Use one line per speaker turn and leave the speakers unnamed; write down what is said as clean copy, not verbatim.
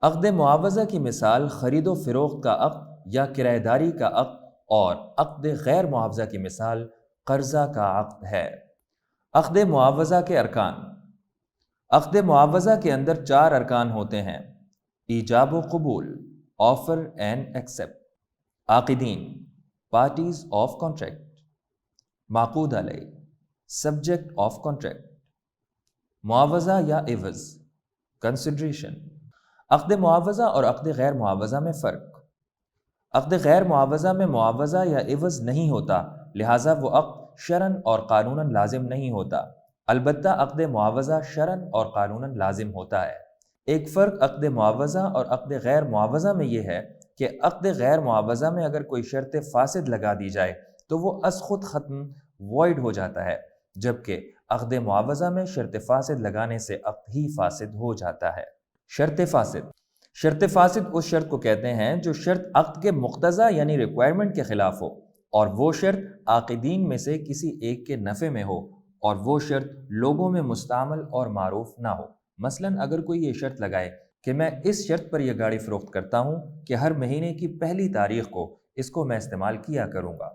عقد معاوضہ کی مثال خرید و فروخت کا عقد یا کرایہ داری کا عقد اور عقد غیر معاوضہ کی مثال قرضہ کا عقد ہے۔ عقد معاوضہ کے ارکان۔ عقد معاوضہ کے اندر 4 ارکان ہوتے ہیں: ایجاب و قبول، آفر اینڈ ایکسیپٹ، عاقدین، پارٹیز آف کانٹریکٹ، معقود علیہ، سبجیکٹ آف کانٹریکٹ، معاوضہ یا عوض، کنسیڈریشن۔ عقد معاوضہ اور عقد غیر معاوضہ میں فرق۔ عقد غیر معاوضہ میں معاوضہ یا عوض نہیں ہوتا، لہٰذا وہ عقد شرعاً اور قانوناً لازم نہیں ہوتا، البتہ عقد معاوضہ شرعاً اور قانوناً لازم ہوتا ہے۔ ایک فرق عقد معاوضہ اور عقد غیر معاوضہ میں یہ ہے کہ عقد غیر معاوضہ میں اگر کوئی شرط فاسد لگا دی جائے تو وہ از خود ختم وائڈ ہو جاتا ہے، جبکہ عقد معاوضہ میں شرط فاسد لگانے سے عقد ہی فاسد ہو جاتا ہے۔ شرط فاسد۔ شرط فاسد اس شرط کو کہتے ہیں جو شرط عقد کے مقتضا یعنی ریکوائرمنٹ کے خلاف ہو، اور وہ شرط عاقدین میں سے کسی ایک کے نفع میں ہو، اور وہ شرط لوگوں میں مستعمل اور معروف نہ ہو۔ مثلاً اگر کوئی یہ شرط لگائے کہ میں اس شرط پر یہ گاڑی فروخت کرتا ہوں کہ ہر مہینے کی پہلی تاریخ کو اس کو میں استعمال کیا کروں گا،